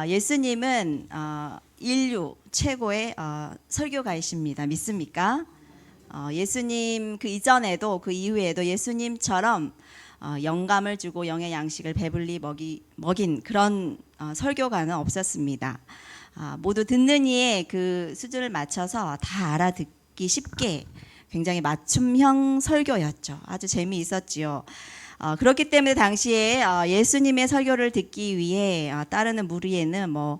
예수님은 인류 최고의 설교가이십니다. 믿습니까? 예수님 그 이전에도 그 이후에도 예수님처럼 영감을 주고 영의 양식을 배불리 먹인 그런 설교가는 없었습니다. 모두 듣는 이의 그 수준을 맞춰서 다 알아듣기 쉽게 굉장히 맞춤형 설교였죠. 아주 재미있었지요. 그렇기 때문에 당시에 예수님의 설교를 듣기 위해 따르는 무리에는 뭐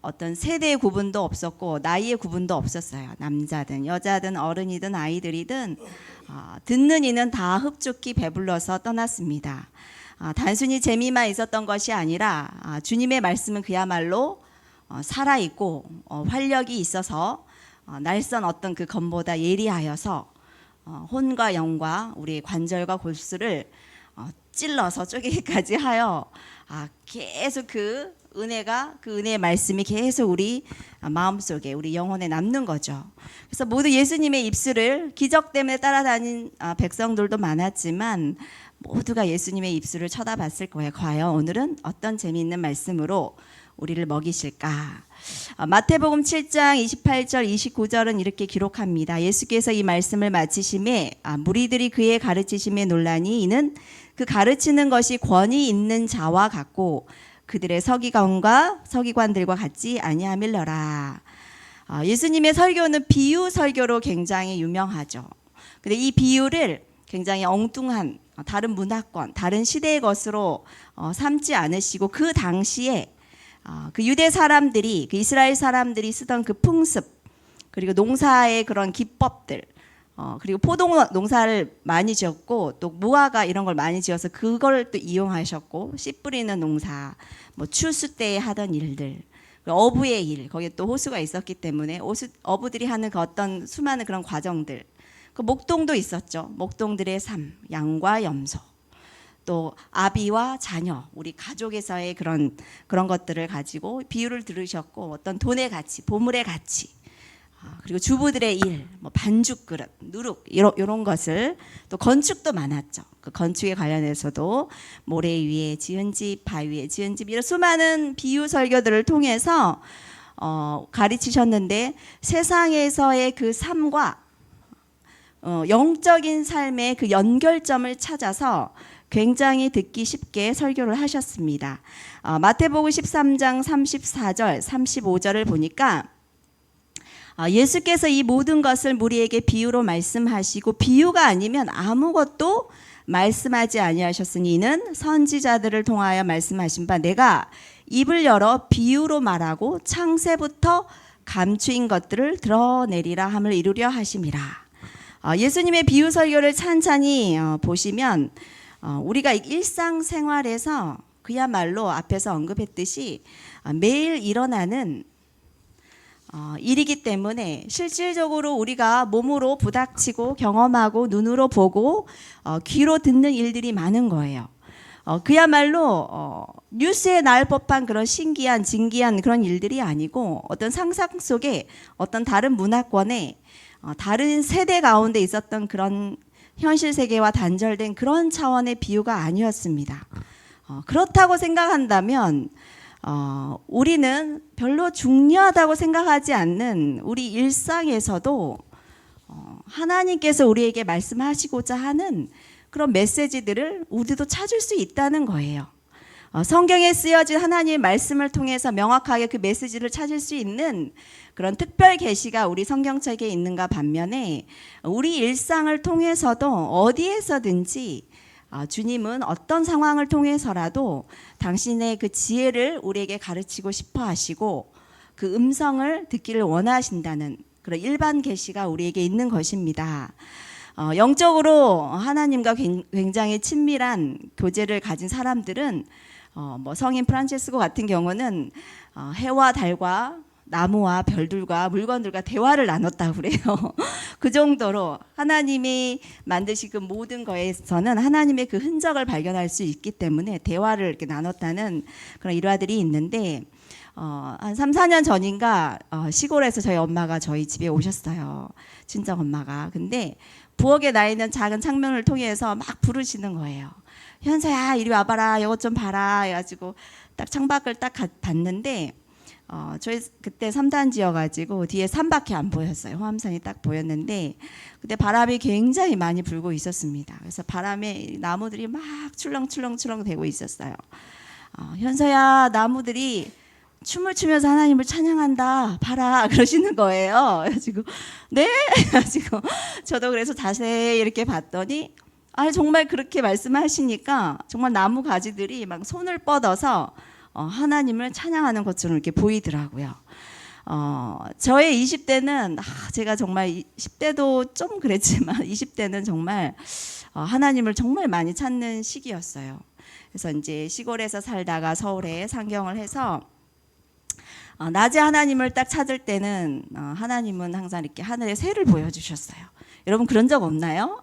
어떤 세대의 구분도 없었고 나이의 구분도 없었어요. 남자든 여자든 어른이든 아이들이든 듣는 이는 다 흡족히 배불러서 떠났습니다. 단순히 재미만 있었던 것이 아니라 주님의 말씀은 그야말로 살아있고 활력이 있어서 날선 어떤 그 검보다 예리하여서 혼과 영과 우리의 관절과 골수를 찔러서 쪼개기까지 하여 계속 그 은혜의 말씀이 계속 우리 마음속에 우리 영혼에 남는 거죠. 그래서 모두 예수님의 입술을 기적 때문에 따라다닌 백성들도 많았지만 모두가 예수님의 입술을 쳐다봤을 거예요. 과연 오늘은 어떤 재미있는 말씀으로 우리를 먹이실까? 마태복음 7장 28절 29절은 이렇게 기록합니다. 예수께서 이 말씀을 마치심에 무리들이 그의 가르치심에 놀라니 이는 그 가르치는 것이 권위 있는 자와 같고 그들의 서기관들과 같지 아니함일러라. 예수님의 설교는 비유 설교로 굉장히 유명하죠. 근데 이 비유를 굉장히 엉뚱한 다른 문화권, 다른 시대의 것으로 삼지 않으시고 그 당시에 그 유대 사람들이, 그 이스라엘 사람들이 쓰던 그 풍습, 그리고 농사의 그런 기법들, 그리고 포도 농사를 많이 지었고 또 무화과 이런 걸 많이 지어서 그걸 또 이용하셨고 씨 뿌리는 농사, 뭐 추수 때 하던 일들, 어부의 일, 거기에 또 호수가 있었기 때문에 어부들이 하는 그 어떤 수많은 그런 과정들, 그 목동도 있었죠. 목동들의 삶, 양과 염소. 또 아비와 자녀, 우리 가족에서의 그런 것들을 가지고 비유를 들으셨고 어떤 돈의 가치, 보물의 가치, 그리고 주부들의 일, 뭐 반죽 그릇, 누룩 이런 것을 또 건축도 많았죠. 그 건축에 관련해서도 모래 위에 지은 집, 바위 위에 지은 집 이런 수많은 비유 설교들을 통해서 가르치셨는데 세상에서의 그 삶과 영적인 삶의 그 연결점을 찾아서 굉장히 듣기 쉽게 설교를 하셨습니다. 마태복음 13장 34절, 35절을 보니까 예수께서 이 모든 것을 무리에게 비유로 말씀하시고 비유가 아니면 아무것도 말씀하지 아니하셨으니 이는 선지자들을 통하여 말씀하신 바 내가 입을 열어 비유로 말하고 창세부터 감추인 것들을 드러내리라 함을 이루려 하심이라. 예수님의 비유 설교를 찬찬히 보시면 우리가 일상생활에서 그야말로 앞에서 언급했듯이 매일 일어나는 일이기 때문에 실질적으로 우리가 몸으로 부닥치고 경험하고 눈으로 보고 귀로 듣는 일들이 많은 거예요. 그야말로 뉴스에 나올 법한 그런 신기한 진기한 그런 일들이 아니고 어떤 상상 속에 어떤 다른 문화권에 다른 세대 가운데 있었던 그런 현실 세계와 단절된 그런 차원의 비유가 아니었습니다. 그렇다고 생각한다면 우리는 별로 중요하다고 생각하지 않는 우리 일상에서도 하나님께서 우리에게 말씀하시고자 하는 그런 메시지들을 우리도 찾을 수 있다는 거예요. 성경에 쓰여진 하나님의 말씀을 통해서 명확하게 그 메시지를 찾을 수 있는 그런 특별 계시가 우리 성경책에 있는가 반면에 우리 일상을 통해서도 어디에서든지 주님은 어떤 상황을 통해서라도 당신의 그 지혜를 우리에게 가르치고 싶어 하시고 그 음성을 듣기를 원하신다는 그런 일반 계시가 우리에게 있는 것입니다. 영적으로 하나님과 굉장히 친밀한 교제를 가진 사람들은 뭐 성인 프란체스코 같은 경우는 해와 달과 나무와 별들과 물건들과 대화를 나눴다고 그래요. 그 정도로 하나님이 만드신 그 모든 거에서는 하나님의 그 흔적을 발견할 수 있기 때문에 대화를 이렇게 나눴다는 그런 일화들이 있는데 한 3, 4년 전인가 시골에서 저희 엄마가 저희 집에 오셨어요. 친정 엄마가. 근데 부엌에 나 있는 작은 창문을 통해서 막 부르시는 거예요. 현서야 이리 와봐라, 이것 좀 봐라 해가지고 딱 창밖을 딱 봤는데 저희 그때 3단지여가지고 뒤에 산밖에 안 보였어요. 호암산이 딱 보였는데 그때 바람이 굉장히 많이 불고 있었습니다. 그래서 바람에 나무들이 막 출렁출렁출렁 대고 있었어요. 현서야, 나무들이 춤을 추면서 하나님을 찬양한다, 봐라 그러시는 거예요. 그래가지고 네, 그래가지고 저도 그래서 자세히 이렇게 봤더니 정말 그렇게 말씀하시니까 정말 나무 가지들이 막 손을 뻗어서 하나님을 찬양하는 것처럼 이렇게 보이더라고요. 저의 20대는 제가 정말 10대도 좀 그랬지만 20대는 정말 하나님을 정말 많이 찾는 시기였어요. 그래서 이제 시골에서 살다가 서울에 상경을 해서 낮에 하나님을 딱 찾을 때는 하나님은 항상 이렇게 하늘에 새를 보여주셨어요. 여러분 그런 적 없나요?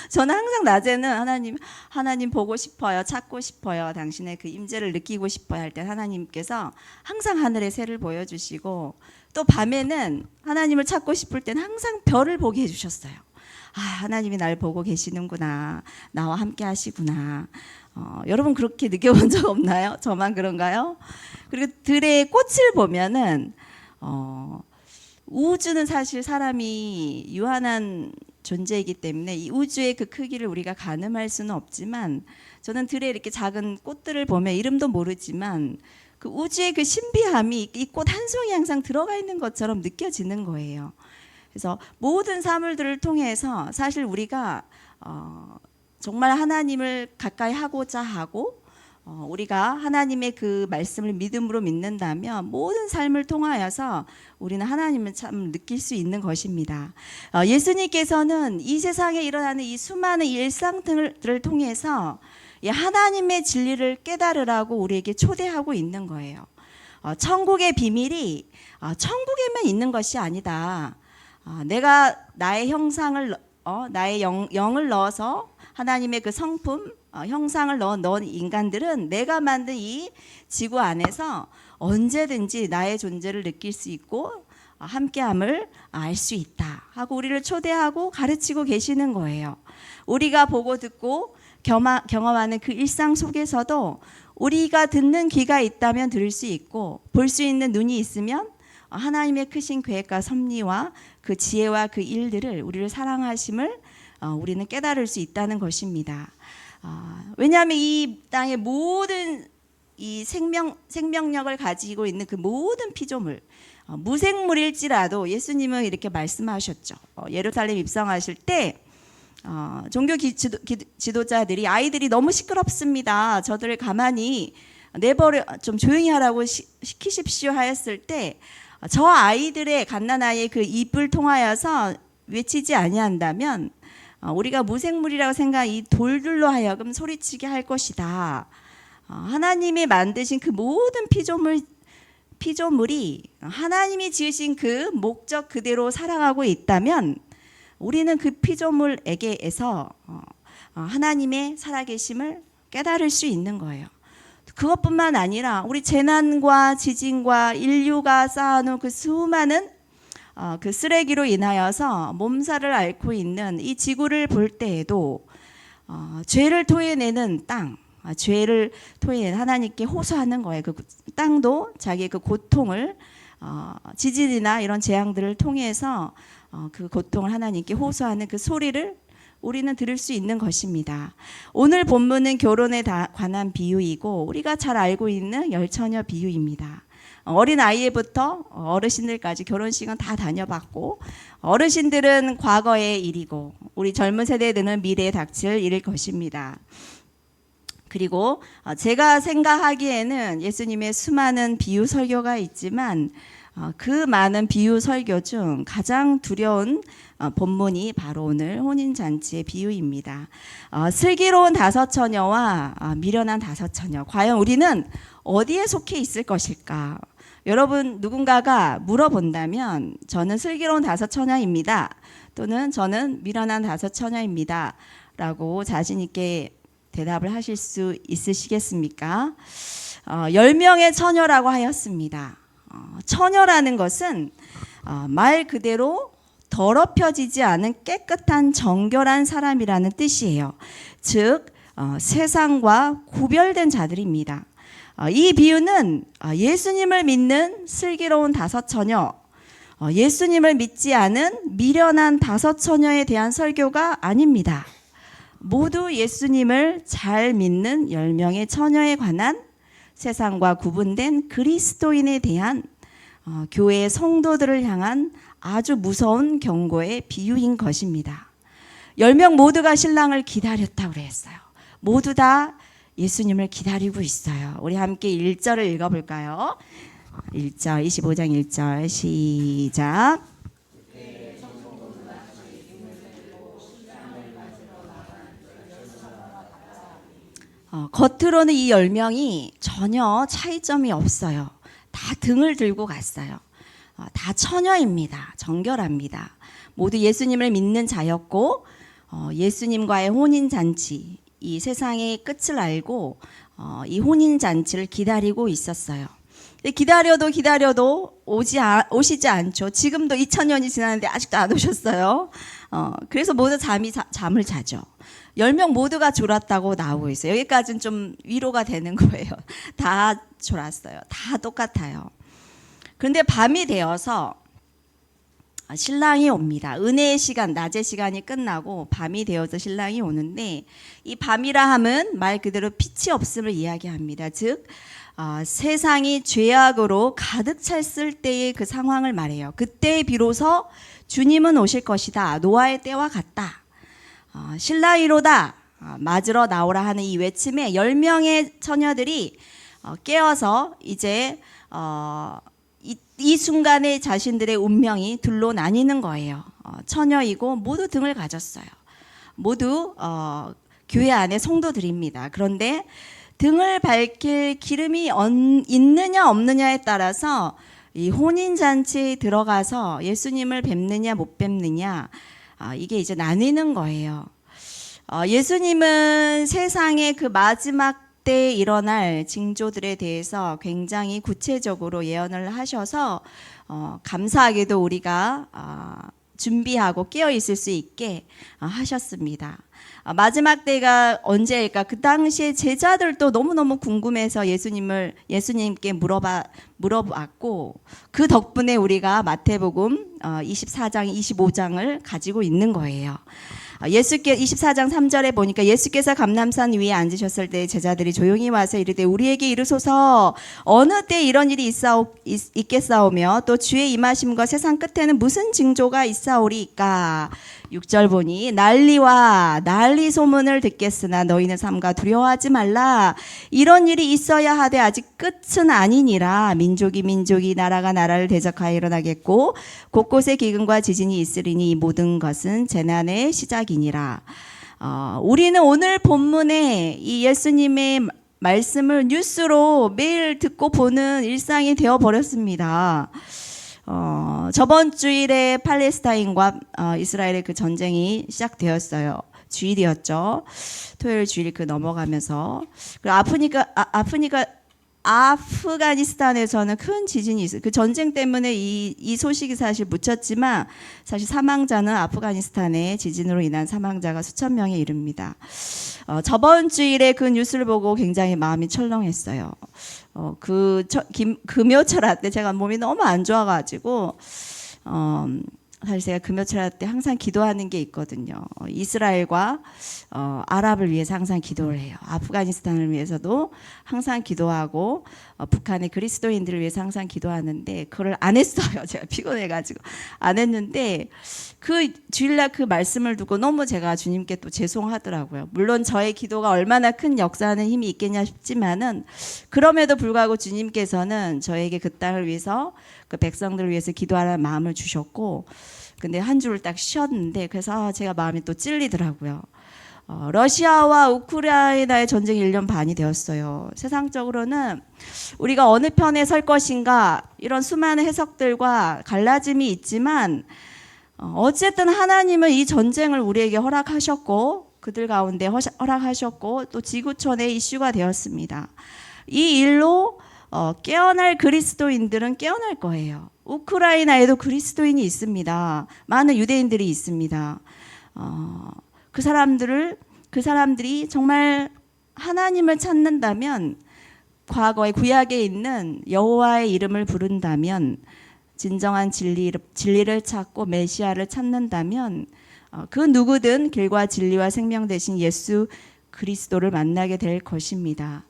저는 항상 낮에는 하나님 보고 싶어요, 찾고 싶어요, 당신의 그 임재를 느끼고 싶어요 할 때 하나님께서 항상 하늘에 새를 보여주시고, 또 밤에는 하나님을 찾고 싶을 때는 항상 별을 보게 해주셨어요. 하나님이 날 보고 계시는구나, 나와 함께 하시구나. 여러분 그렇게 느껴본 적 없나요? 저만 그런가요? 그리고 들의 꽃을 보면은 우주는 사실 사람이 유한한 존재이기 때문에 이 우주의 그 크기를 우리가 가늠할 수는 없지만, 저는 들에 이렇게 작은 꽃들을 보면 이름도 모르지만 그 우주의 그 신비함이 이 꽃 한 송이 항상 들어가 있는 것처럼 느껴지는 거예요. 그래서 모든 사물들을 통해서 사실 우리가 정말 하나님을 가까이 하고자 하고 우리가 하나님의 그 말씀을 믿음으로 믿는다면 모든 삶을 통하여서 우리는 하나님을 참 느낄 수 있는 것입니다. 예수님께서는 이 세상에 일어나는 이 수많은 일상들을 통해서 하나님의 진리를 깨달으라고 우리에게 초대하고 있는 거예요. 천국의 비밀이 천국에만 있는 것이 아니다. 내가 나의 형상을 나의 영을 넣어서 하나님의 그 성품 형상을 넣은 인간들은 내가 만든 이 지구 안에서 언제든지 나의 존재를 느낄 수 있고 함께함을 알 수 있다 하고 우리를 초대하고 가르치고 계시는 거예요. 우리가 보고 듣고 경험하는 그 일상 속에서도 우리가 듣는 귀가 있다면 들을 수 있고 볼 수 있는 눈이 있으면 하나님의 크신 계획과 섭리와 그 지혜와 그 일들을 우리를 사랑하심을 우리는 깨달을 수 있다는 것입니다. 왜냐하면 이 땅의 모든 이 생명력을 가지고 있는 그 모든 피조물, 무생물일지라도 예수님은 이렇게 말씀하셨죠. 예루살렘 입성하실 때 종교 지도자들이 아이들이 너무 시끄럽습니다, 저들을 가만히 내버려 좀 조용히 하라고 시키십시오 하였을 때 저 아이들의 갓난아이의 그 입을 통하여서 외치지 아니한다면 우리가 무생물이라고 생각한 이 돌들로 하여금 소리치게 할 것이다. 하나님이 만드신 그 모든 피조물이 하나님이 지으신 그 목적 그대로 살아가고 있다면 우리는 그 피조물에게서 하나님의 살아계심을 깨달을 수 있는 거예요. 그것뿐만 아니라 우리 재난과 지진과 인류가 쌓아놓은 그 수많은 그 쓰레기로 인하여서 몸살을 앓고 있는 이 지구를 볼 때에도 죄를 토해내는 땅, 죄를 토해낸 하나님께 호소하는 거예요. 그 땅도 자기의 그 고통을 지진이나 이런 재앙들을 통해서 그 고통을 하나님께 호소하는 그 소리를 우리는 들을 수 있는 것입니다. 오늘 본문은 결혼에 관한 비유이고 우리가 잘 알고 있는 열처녀 비유입니다. 어린 아이부터 어르신들까지 결혼식은 다 다녀봤고 어르신들은 과거의 일이고 우리 젊은 세대들은 미래에 닥칠 일일 것입니다. 그리고 제가 생각하기에는 예수님의 수많은 비유 설교가 있지만 그 많은 비유 설교 중 가장 두려운 본문이 바로 오늘 혼인잔치의 비유입니다. 슬기로운 다섯 처녀와 미련한 다섯 처녀, 과연 우리는 어디에 속해 있을 것일까? 여러분 누군가가 물어본다면 저는 슬기로운 다섯 처녀입니다, 또는 저는 미련한 다섯 처녀입니다 라고 자신 있게 대답을 하실 수 있으시겠습니까? 10명의 처녀라고 하였습니다. 처녀라는 것은 말 그대로 더럽혀지지 않은 깨끗한 정결한 사람이라는 뜻이에요. 즉 세상과 구별된 자들입니다. 이 비유는 예수님을 믿는 슬기로운 다섯 처녀, 예수님을 믿지 않은 미련한 다섯 처녀에 대한 설교가 아닙니다. 모두 예수님을 잘 믿는 10명의 처녀에 관한 세상과 구분된 그리스도인에 대한 교회의 성도들을 향한 아주 무서운 경고의 비유인 것입니다. 10명 모두가 신랑을 기다렸다고 그랬어요. 모두 다 예수님을 기다리고 있어요. 우리 함께 1절을 읽어볼까요? 1절, 25장 1절 시작. 겉으로는 이 10명이 전혀 차이점이 없어요. 다 등을 들고 갔어요. 다 처녀입니다. 정결합니다. 모두 예수님을 믿는 자였고 예수님과의 혼인잔치, 이 세상의 끝을 알고 이 혼인잔치를 기다리고 있었어요. 기다려도 오시지 않죠. 지금도 2000년이 지났는데 아직도 안 오셨어요. 그래서 모두 잠을 자죠. 10명 모두가 졸았다고 나오고 있어요. 여기까지는 좀 위로가 되는 거예요. 다 졸았어요. 다 똑같아요. 그런데 밤이 되어서 신랑이 옵니다. 은혜의 시간, 낮의 시간이 끝나고 밤이 되어서 신랑이 오는데, 이 밤이라 함은 말 그대로 빛이 없음을 이야기합니다. 즉 세상이 죄악으로 가득 찼을 때의 그 상황을 말해요. 그때 비로소 주님은 오실 것이다. 노아의 때와 같다. 신랑이로다. 맞으러 나오라 하는 이 외침에 10명의 처녀들이 깨어서 이제 이 순간에 자신들의 운명이 둘로 나뉘는 거예요. 처녀이고 모두 등을 가졌어요. 모두 교회 안에 성도들입니다. 그런데 등을 밝힐 기름이 있느냐 없느냐에 따라서 이 혼인잔치에 들어가서 예수님을 뵙느냐 못 뵙느냐, 이게 이제 나뉘는 거예요. 예수님은 세상의 그 마지막 때 일어날 징조들에 대해서 굉장히 구체적으로 예언을 하셔서 감사하게도 우리가 준비하고 깨어 있을 수 있게 하셨습니다. 마지막 때가 언제일까? 그 당시에 제자들도 너무너무 궁금해서 예수님께 물어봤고, 그 덕분에 우리가 마태복음 24장, 25장을 가지고 있는 거예요. 24장 3절에 보니까 예수께서 감람산 위에 앉으셨을 때 제자들이 조용히 와서 이르되 우리에게 이르소서 어느 때 이런 일이 있겠사오며 또 주의 임하심과 세상 끝에는 무슨 징조가 있사오리이까. 6절 보니 난리와 난리 소문을 듣겠으나 너희는 삼가 두려워하지 말라. 이런 일이 있어야 하되 아직 끝은 아니니라. 민족이 나라가 나라를 대적하여 일어나겠고 곳곳에 기근과 지진이 있으리니 이 모든 것은 재난의 시작이니라. 우리는 오늘 본문에 이 예수님의 말씀을 뉴스로 매일 듣고 보는 일상이 되어버렸습니다. 저번 주일에 팔레스타인과 이스라엘의 그 전쟁이 시작되었어요. 주일이었죠. 토요일 주일 넘어가면서. 그리고 아프가니스탄에서는 큰 지진이 있어요. 그 전쟁 때문에 이 소식이 사실 묻혔지만 사실 사망자는 아프가니스탄의 지진으로 인한 사망자가 수천 명에 이릅니다. 저번 주일에 그 뉴스를 보고 굉장히 마음이 철렁했어요. 금요철 때 제가 몸이 너무 안 좋아가지고 사실 제가 금요철 때 항상 기도하는 게 있거든요. 이스라엘과 아랍을 위해서 항상 기도를 해요. 아프가니스탄을 위해서도 항상 기도하고 북한의 그리스도인들을 위해서 항상 기도하는데 그걸 안 했어요. 제가 피곤해가지고 안 했는데 그 주일날 그 말씀을 듣고 너무 제가 주님께 또 죄송하더라고요. 물론 저의 기도가 얼마나 큰 역사하는 힘이 있겠냐 싶지만은 그럼에도 불구하고 주님께서는 저에게 그 땅을 위해서 그 백성들을 위해서 기도하라는 마음을 주셨고, 근데 한 주를 딱 쉬었는데 그래서 제가 마음이 또 찔리더라고요. 러시아와 우크라이나의 전쟁이 1년 반이 되었어요. 세상적으로는 우리가 어느 편에 설 것인가 이런 수많은 해석들과 갈라짐이 있지만 어쨌든 하나님은 이 전쟁을 우리에게 허락하셨고 그들 가운데 허락하셨고 또 지구촌의 이슈가 되었습니다. 이 일로 깨어날 그리스도인들은 깨어날 거예요. 우크라이나에도 그리스도인이 있습니다. 많은 유대인들이 있습니다. 그 사람들을 그 사람들이 정말 하나님을 찾는다면, 과거의 구약에 있는 여호와의 이름을 부른다면, 진정한 진리를 찾고 메시아를 찾는다면 그 누구든 길과 진리와 생명 되신 예수 그리스도를 만나게 될 것입니다.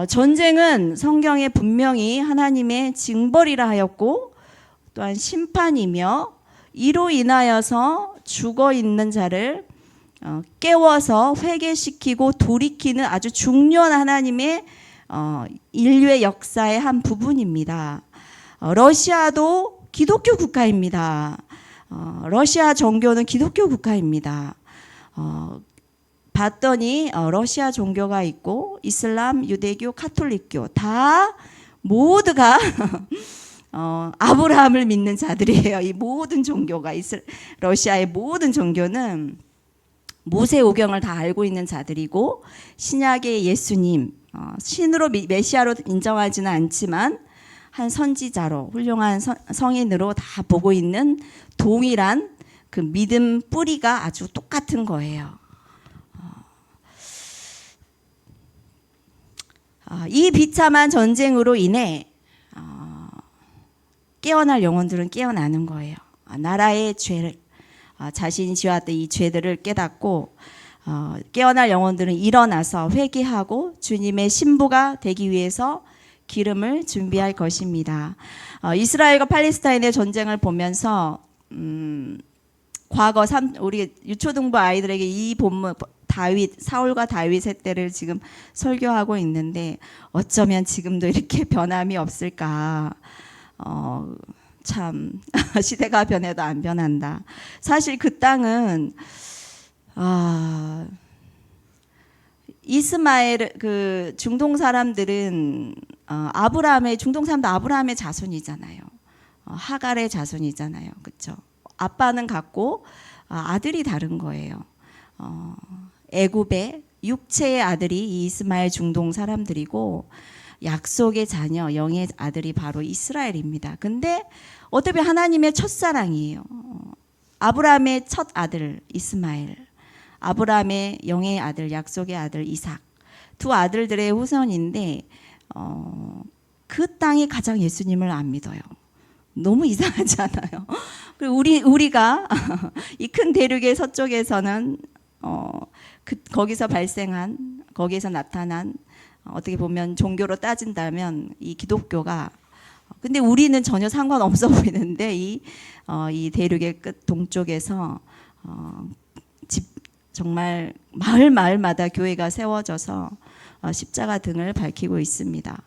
전쟁은 성경에 분명히 하나님의 징벌이라 하였고 또한 심판이며, 이로 인하여서 죽어 있는 자를 깨워서 회개시키고 돌이키는 아주 중요한 하나님의 인류의 역사의 한 부분입니다. 러시아도 기독교 국가입니다. 러시아 종교는 기독교 국가입니다. 봤더니 러시아 종교가 있고 이슬람, 유대교, 카톨릭교 다 모두가 아브라함을 믿는 자들이에요. 이 모든 종교가, 러시아의 모든 종교는 모세오경을 다 알고 있는 자들이고, 신약의 예수님, 신으로 메시아로 인정하지는 않지만 한 선지자로, 훌륭한 성인으로 다 보고 있는 동일한 그 믿음 뿌리가 아주 똑같은 거예요. 이 비참한 전쟁으로 인해 깨어날 영혼들은 깨어나는 거예요. 나라의 죄를, 자신이 지었던 이 죄들을 깨닫고 깨어날 영혼들은 일어나서 회개하고 주님의 신부가 되기 위해서 기름을 준비할 것입니다. 이스라엘과 팔레스타인의 전쟁을 보면서 과거 우리 유초등부 아이들에게 이 본문 사울과 다윗의 때를 지금 설교하고 있는데, 어쩌면 지금도 이렇게 변함이 없을까. 참 시대가 변해도 안 변한다. 사실 그 땅은 이스마엘, 그 중동 사람들은 중동 사람도 아브라함의 자손이잖아요. 하갈의 자손이잖아요. 그렇죠? 아빠는 같고 아들이 다른 거예요. 애굽의 육체의 아들이 이 이스마엘 중동 사람들이고, 약속의 자녀, 영의 아들이 바로 이스라엘입니다. 근데 어차피 하나님의 첫사랑이에요. 아브라함의 첫 아들 이스마엘, 아브라함의 영의 아들, 약속의 아들 이삭, 두 아들들의 후손인데 그 땅이 가장 예수님을 안 믿어요. 너무 이상하지 않아요? 그리고 우리가 이 큰 대륙의 서쪽에서는 거기서 발생한, 거기에서 나타난, 어떻게 보면 종교로 따진다면 이 기독교가, 근데 우리는 전혀 상관없어 보이는데 이 대륙의 끝 동쪽에서 정말 마을마다 교회가 세워져서 십자가 등을 밝히고 있습니다.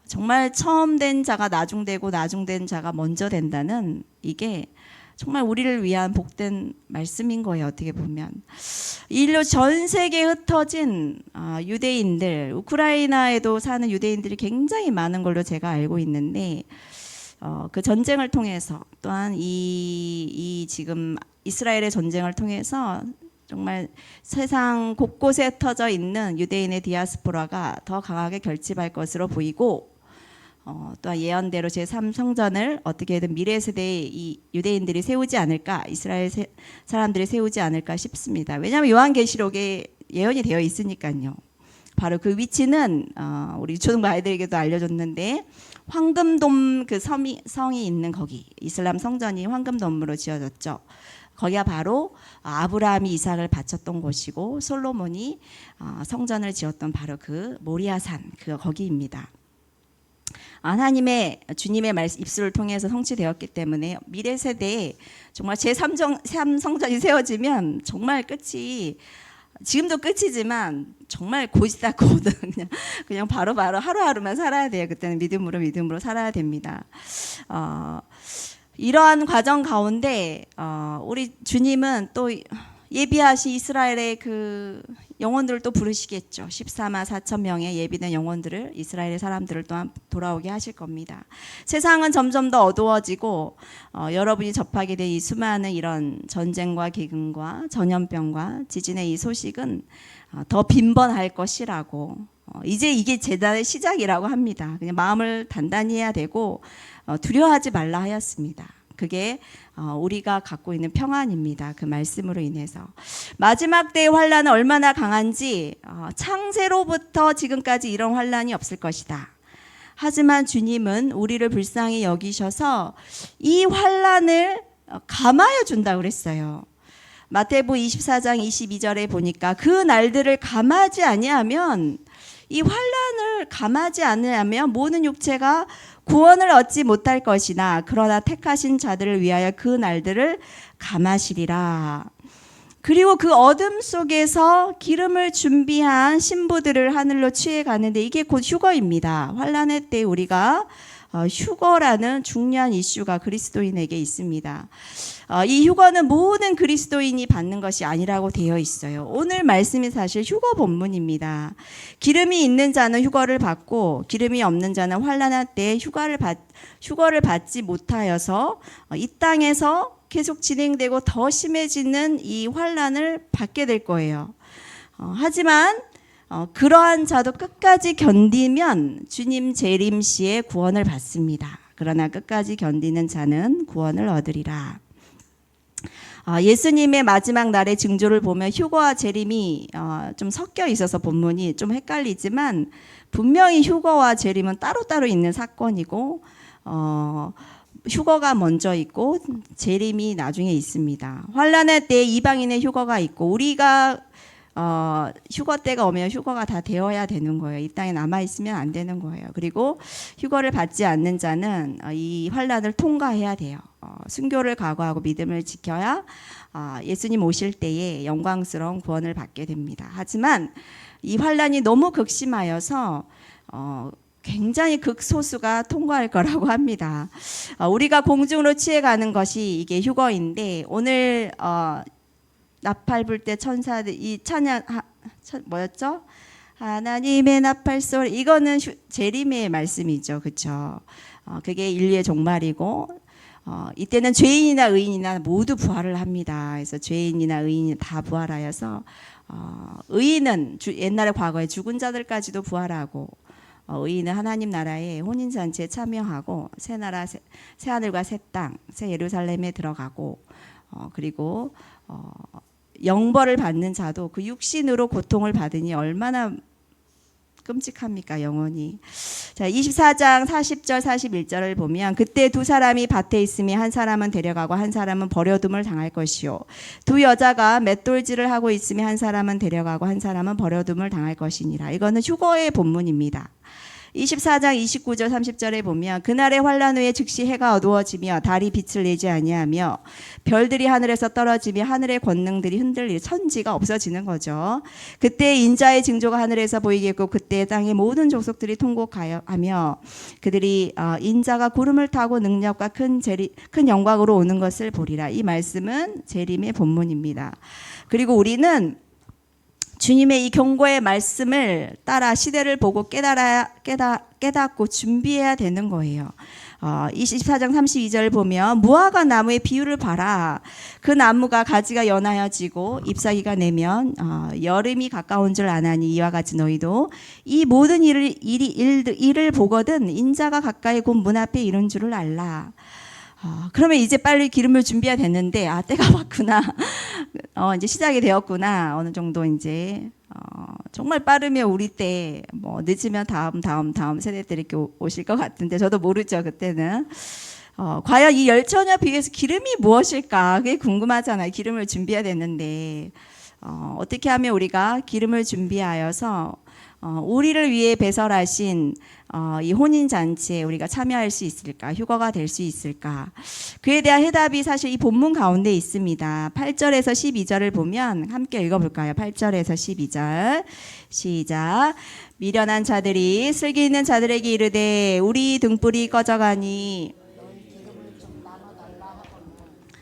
정말 처음 된 자가 나중되고 나중된 자가 먼저 된다는, 이게 정말 우리를 위한 복된 말씀인 거예요. 어떻게 보면 인류 전 세계에 흩어진 유대인들, 우크라이나에도 사는 유대인들이 굉장히 많은 걸로 제가 알고 있는데, 그 전쟁을 통해서, 또한 이 지금 이스라엘의 전쟁을 통해서 정말 세상 곳곳에 흩어져 있는 유대인의 디아스포라가 더 강하게 결집할 것으로 보이고, 또한 예언대로 제3성전을 어떻게든 미래 세대에 이 유대인들이 세우지 않을까, 이스라엘 사람들이 세우지 않을까 싶습니다. 왜냐하면 요한계시록에 예언이 되어 있으니까요. 바로 그 위치는 우리 초등부 아이들에게도 알려줬는데, 황금돔 그 성이 있는 거기, 이슬람 성전이 황금돔으로 지어졌죠. 거기가 바로 아브라함이 이삭을 바쳤던 곳이고, 솔로몬이 성전을 지었던 바로 그 모리아산, 거기입니다. 하나님의 주님의 입술을 통해서 성취되었기 때문에 미래 세대에 정말 제3성전이 세워지면 정말 끝이, 지금도 끝이지만 정말 곧이다 곧은 그냥 바로바로 하루하루만 살아야 돼요. 그때는 믿음으로 살아야 됩니다. 이러한 과정 가운데 우리 주님은 또 예비하신 이스라엘의 그 영혼들을 또 부르시겠죠. 14만 4천 명의 예비된 영혼들을, 이스라엘의 사람들을 또한 돌아오게 하실 겁니다. 세상은 점점 더 어두워지고 여러분이 접하게 된 이 수많은 이런 전쟁과 기근과 전염병과 지진의 이 소식은 더 빈번할 것이라고, 이제 이게 재단의 시작이라고 합니다. 그냥 마음을 단단히 해야 되고 두려워하지 말라 하였습니다. 그게 우리가 갖고 있는 평안입니다. 그 말씀으로 인해서. 마지막 때의 환란은 얼마나 강한지 창세로부터 지금까지 이런 환란이 없을 것이다. 하지만 주님은 우리를 불쌍히 여기셔서 이 환란을 감하여 준다고 그랬어요. 마태복음 24장 22절에 보니까 그 날들을 감하지 아니하면, 이 환란을 감하지 않으면 모든 육체가 구원을 얻지 못할 것이나 그러나 택하신 자들을 위하여 그 날들을 감하시리라. 그리고 그 어둠 속에서 기름을 준비한 신부들을 하늘로 취해 가는데, 이게 곧 휴거입니다. 환란의 때 우리가 휴거라는 중요한 이슈가 그리스도인에게 있습니다. 이 휴거는 모든 그리스도인이 받는 것이 아니라고 되어 있어요. 오늘 말씀이 사실 휴거 본문입니다. 기름이 있는 자는 휴거를 받고 기름이 없는 자는 환란할 때 휴거를 받지 못하여서 이 땅에서 계속 진행되고 더 심해지는 이 환란을 받게 될 거예요. 하지만 그러한 자도 끝까지 견디면 주님 재림 시에 구원을 받습니다. 그러나 끝까지 견디는 자는 구원을 얻으리라. 예수님의 마지막 날의 징조를 보면 휴거와 재림이 좀 섞여 있어서 본문이 좀 헷갈리지만, 분명히 휴거와 재림은 따로따로 있는 사건이고 휴거가 먼저 있고 재림이 나중에 있습니다. 환란의 때 이방인의 휴거가 있고, 우리가 휴거 때가 오면 휴거가 다 되어야 되는 거예요. 이 땅에 남아 있으면 안 되는 거예요. 그리고 휴거를 받지 않는 자는 이 환란을 통과해야 돼요. 순교를 각오하고 믿음을 지켜야 예수님 오실 때에 영광스러운 구원을 받게 됩니다. 하지만 이 환란이 너무 극심하여서 굉장히 극소수가 통과할 거라고 합니다. 우리가 공중으로 취해가는 것이 이게 휴거인데, 오늘 나팔 불 때 천사들 이 찬양 뭐였죠? 하나님의 나팔 소리, 이거는 재림의 말씀이죠, 그렇죠? 그게 인류의 종말이고 이때는 죄인이나 의인이나 모두 부활을 합니다. 그래서 죄인이나 의인이 다 부활하여서 의인은 옛날에 과거에 죽은 자들까지도 부활하고, 의인은 하나님 나라의 혼인잔치에 참여하고 새 나라 새 하늘과 새 땅 새 예루살렘에 들어가고, 그리고 영벌을 받는 자도 그 육신으로 고통을 받으니 얼마나 끔찍합니까, 영혼이. 자, 24장 40절 41절을 보면, 그때 두 사람이 밭에 있으며 한 사람은 데려가고 한 사람은 버려둠을 당할 것이요, 두 여자가 맷돌질을 하고 있으며 한 사람은 데려가고 한 사람은 버려둠을 당할 것이니라. 이거는 휴거의 본문입니다. 24장 29절 30절에 보면, 그날의 환란 후에 즉시 해가 어두워지며 달이 빛을 내지 아니하며 별들이 하늘에서 떨어지며 하늘의 권능들이 흔들리며 천지가 없어지는 거죠. 그때 인자의 징조가 하늘에서 보이겠고 그때 땅의 모든 족속들이 통곡하며 그들이 인자가 구름을 타고 능력과 큰 영광으로 오는 것을 보리라. 이 말씀은 재림의 본문입니다. 그리고 우리는 주님의 이 경고의 말씀을 따라 시대를 보고 깨닫고 준비해야 되는 거예요. 24장 32절 보면, 무화과 나무의 비유를 봐라. 그 나무가 가지가 연하여지고 잎사귀가 내면 여름이 가까운 줄 아나니, 이와 같이 너희도 이 모든 일을 보거든 인자가 가까이 곧 문 앞에 이른 줄을 알라. 그러면 이제 빨리 기름을 준비해야 됐는데, 때가 왔구나. 이제 시작이 되었구나. 어느 정도 이제 정말 빠르면 우리 때, 늦으면 다음 세대들이 이렇게 오실 것 같은데, 저도 모르죠, 그때는. 과연 이 열처녀 비유에서 기름이 무엇일까? 그게 궁금하잖아요. 기름을 준비해야 됐는데, 어떻게 하면 우리가 기름을 준비하여서 우리를 위해 배설하신 이 혼인잔치에 우리가 참여할 수 있을까? 휴거가 될 수 있을까? 그에 대한 해답이 사실 이 본문 가운데 있습니다. 8절에서 12절을 보면 함께 읽어볼까요? 8절에서 12절 시작. 미련한 자들이 슬기 있는 자들에게 이르되 우리 등불이 꺼져가니,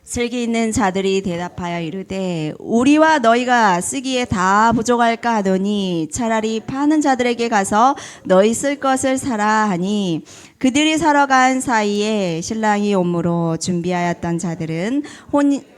슬기 있는 자들이 대답하여 이르되 우리와 너희가 쓰기에 다 부족할까 하더니 차라리 파는 자들에게 가서 너희 쓸 것을 사라 하니, 그들이 살아간 사이에 신랑이 오므로 준비하였던 자들은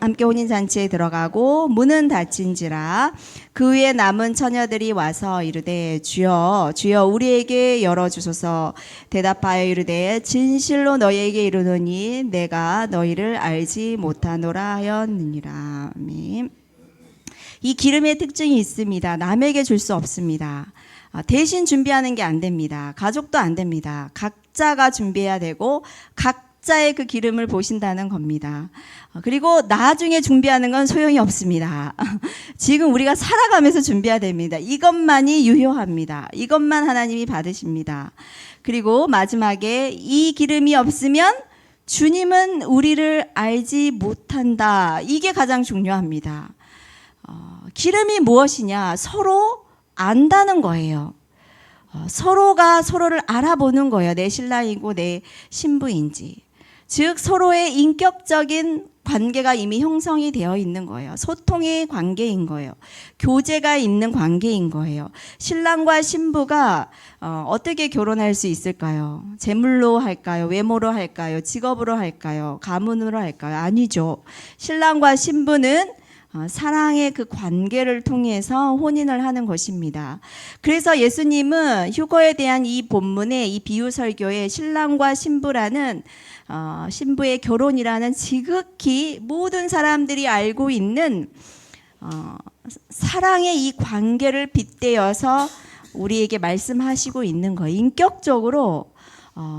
함께 혼인잔치에 들어가고 문은 닫힌지라. 그 후에 남은 처녀들이 와서 이르되 주여 주여 우리에게 열어주소서. 대답하여 이르되 진실로 너희에게 이르노니 내가 너희를 알지 못하노라 하였느니라. 아멘. 이 기름의 특징이 있습니다. 남에게 줄 수 없습니다. 대신 준비하는 게 안 됩니다. 가족도 안 됩니다. 각자가 준비해야 되고 각자의 그 기름을 보신다는 겁니다. 그리고 나중에 준비하는 건 소용이 없습니다. 지금 우리가 살아가면서 준비해야 됩니다. 이것만이 유효합니다. 이것만 하나님이 받으십니다. 그리고 마지막에 이 기름이 없으면 주님은 우리를 알지 못한다. 이게 가장 중요합니다. 기름이 무엇이냐? 서로 안다는 거예요. 서로가 서로를 알아보는 거예요. 내 신랑이고 내 신부인지. 즉 서로의 인격적인 관계가 이미 형성이 되어 있는 거예요. 소통의 관계인 거예요. 교제가 있는 관계인 거예요. 신랑과 신부가 어떻게 결혼할 수 있을까요? 재물로 할까요? 외모로 할까요? 직업으로 할까요? 가문으로 할까요? 아니죠. 신랑과 신부는 사랑의 그 관계를 통해서 혼인을 하는 것입니다. 그래서 예수님은 휴거에 대한 이 본문에 이 비유 설교에 신랑과 신부라는 신부의 결혼이라는 지극히 모든 사람들이 알고 있는 사랑의 이 관계를 빗대어서 우리에게 말씀하시고 있는 거예요. 인격적으로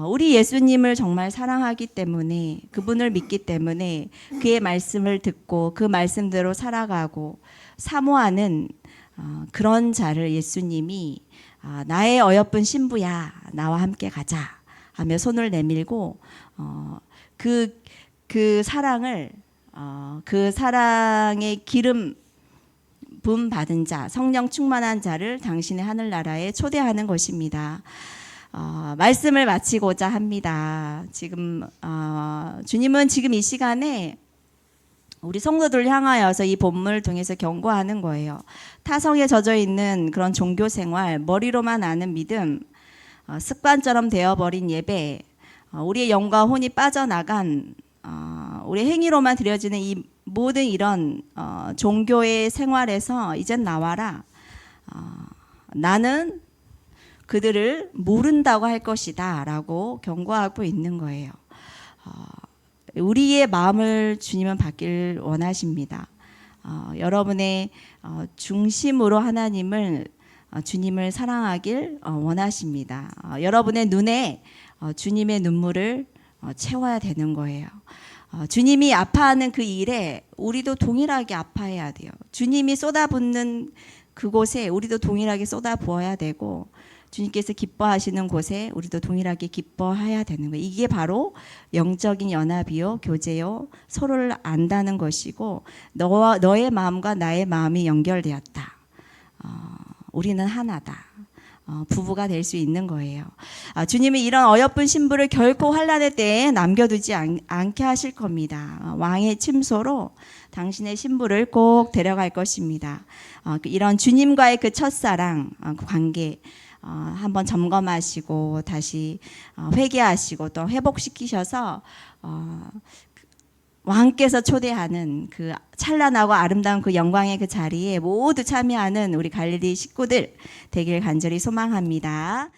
우리 예수님을 정말 사랑하기 때문에, 그분을 믿기 때문에 그의 말씀을 듣고 그 말씀대로 살아가고 사모하는 그런 자를 예수님이 나의 어여쁜 신부야, 나와 함께 가자 하며 손을 내밀고 그 사랑을 그 사랑의 기름 붐 받은 자, 성령 충만한 자를 당신의 하늘나라에 초대하는 것입니다. 말씀을 마치고자 합니다. 지금 주님은 지금 이 시간에 우리 성도들을 향하여서 이 본문을 통해서 경고하는 거예요. 타성에 젖어 있는 그런 종교 생활, 머리로만 아는 믿음, 습관처럼 되어버린 예배, 우리의 영과 혼이 빠져나간 우리 행위로만 드려지는 이 모든 이런 종교의 생활에서 이젠 나와라. 나는 그들을 모른다고 할 것이다 라고 경고하고 있는 거예요. 우리의 마음을 주님은 받기를 원하십니다. 여러분의 중심으로 하나님을 주님을 사랑하길 원하십니다. 여러분의 눈에 주님의 눈물을 채워야 되는 거예요. 주님이 아파하는 그 일에 우리도 동일하게 아파해야 돼요. 주님이 쏟아붓는 그곳에 우리도 동일하게 쏟아부어야 되고, 주님께서 기뻐하시는 곳에 우리도 동일하게 기뻐해야 되는 거예요. 이게 바로 영적인 연합이요, 교제요, 서로를 안다는 것이고, 너의 마음과 나의 마음이 연결되었다. 우리는 하나다. 부부가 될 수 있는 거예요. 주님이 이런 어여쁜 신부를 결코 환난의 때에 남겨두지 않게 하실 겁니다. 왕의 침소로 당신의 신부를 꼭 데려갈 것입니다. 이런 주님과의 그 첫사랑, 그 관계 한번 점검하시고 다시 회개하시고 또 회복시키셔서 왕께서 초대하는 그 찬란하고 아름다운 그 영광의 그 자리에 모두 참여하는 우리 갈릴리 식구들 되길 간절히 소망합니다.